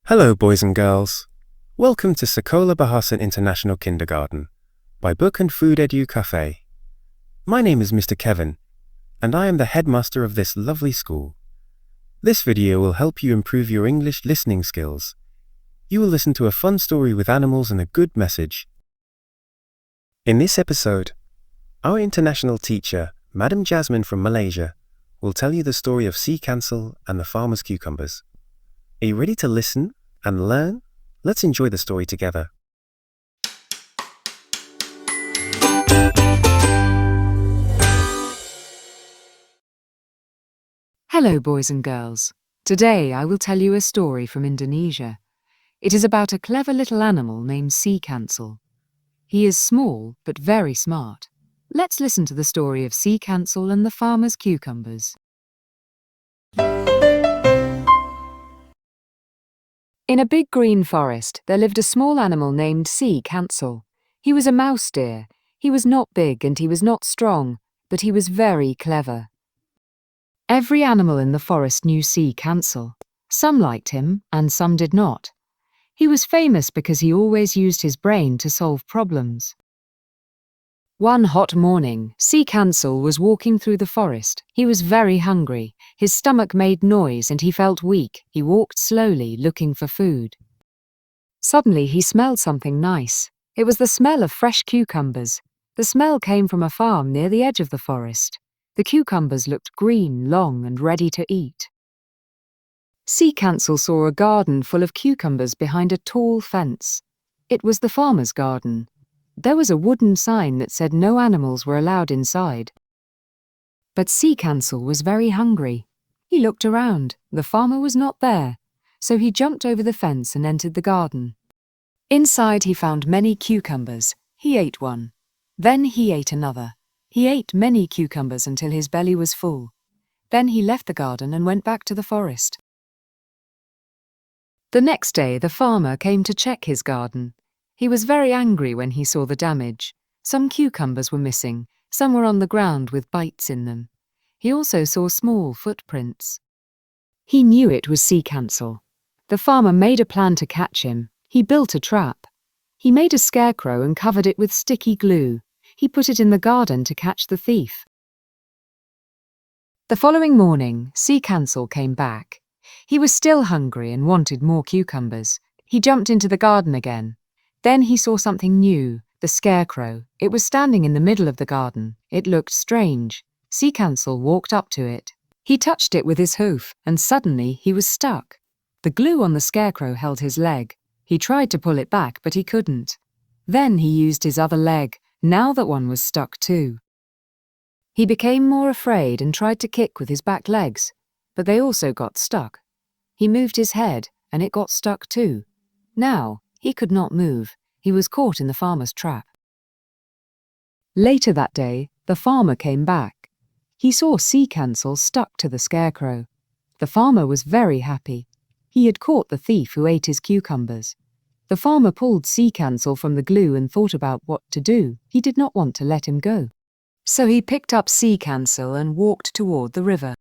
Hello, boys and girls. Welcome to Sekolah Bahasa International Kindergarten by Book and Food Edu Cafe. My name is Mr. Kevin, and I am the headmaster of this lovely school. This video will help you improve your English listening skills. You will listen to a fun story with animals and a good message. In this episode, our international teacher, Madam Jasmine from Malaysia, will tell you the story of sea cancel and the farmer's cucumbers. Are you ready to listen and learn? Let's enjoy the story together. Hello, boys and girls. Today I will tell you a story from Indonesia. It is about a clever little animal named sea cancel. He is small but very smart. Let's listen to the story of sea cancel and the farmer's cucumbers. In a big green forest, there lived a small animal named Sea Cancel. He was a mouse deer. He was not big and he was not strong, but he was very clever. Every animal in the forest knew Sea Cancel. Some liked him and some did not. He was famous because he always used his brain to solve problems. One hot morning, Sea Cancel was walking through the forest. He was very hungry. His stomach made noise and he felt weak. He walked slowly, looking for food. Suddenly, he smelled something nice. It was the smell of fresh cucumbers. The smell came from a farm near the edge of the forest. The cucumbers looked green, long, and ready to eat. Sea Cancel saw a garden full of cucumbers behind a tall fence. It was the farmer's garden. There was a wooden sign that said no animals were allowed inside. But Sea Cancel was very hungry. He looked around. The farmer was not there, so he jumped over the fence and entered the garden. Inside he found many cucumbers. He ate one. Then he ate another. He ate many cucumbers until his belly was full. Then he left the garden and went back to the forest. The next day the farmer came to check his garden. He was very angry when he saw the damage. Some cucumbers were missing, some were on the ground with bites in them. He also saw small footprints. He knew it was Sea Cancel. The farmer made a plan to catch him. He built a trap. He made a scarecrow and covered it with sticky glue. He put it in the garden to catch the thief. The following morning, Sea Cancel came back. He was still hungry and wanted more cucumbers. He jumped into the garden again. Then he saw something new, the scarecrow. It was standing in the middle of the garden. It looked strange. Sea Cancel walked up to it. He touched it with his hoof, and suddenly he was stuck. The glue on the scarecrow held his leg. He tried to pull it back, but he couldn't. Then he used his other leg. Now that one was stuck too. He became more afraid and tried to kick with his back legs, but they also got stuck. He moved his head, and it got stuck too. Now, he could not move. He was caught in the farmer's trap. Later that day, the farmer came back. He saw Sea Cancel stuck to the scarecrow. The farmer was very happy. He had caught the thief who ate his cucumbers. The farmer pulled Sea Cancel from the glue and thought about what to do. He did not want to let him go. So he picked up Sea Cancel and walked toward the river.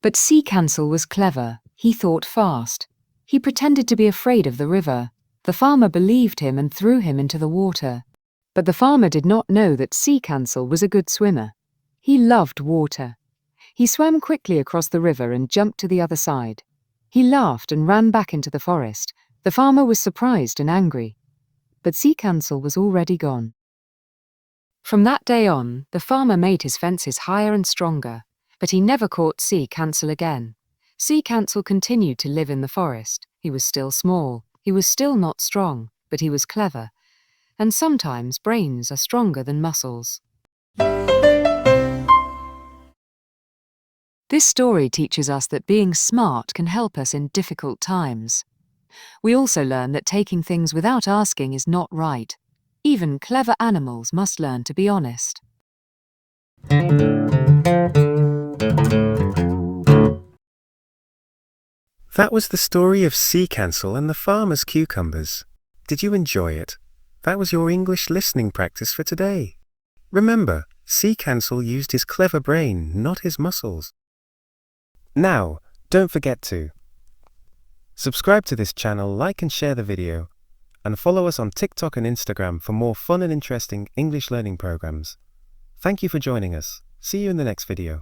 But Sea Cancel was clever. He thought fast. He pretended to be afraid of the river. The farmer believed him and threw him into the water. But the farmer did not know that Sea Cancel was a good swimmer. He loved water. He swam quickly across the river and jumped to the other side. He laughed and ran back into the forest. The farmer was surprised and angry. But Sea Cancel was already gone. From that day on, the farmer made his fences higher and stronger, but he never caught Sea Cancel again. Sea Cancel continued to live in the forest. He was still small. He was still not strong, but he was clever. And sometimes brains are stronger than muscles. This story teaches us that being smart can help us in difficult times. We also learn that taking things without asking is not right. Even clever animals must learn to be honest. That was the story of Sea Cancel and the farmer's cucumbers. Did you enjoy it? That was your English listening practice for today. Remember, C. Cancel used his clever brain, not his muscles. Now, don't forget to subscribe to this channel, like and share the video, and follow us on TikTok and Instagram for more fun and interesting English learning programs. Thank you for joining us. See you in the next video.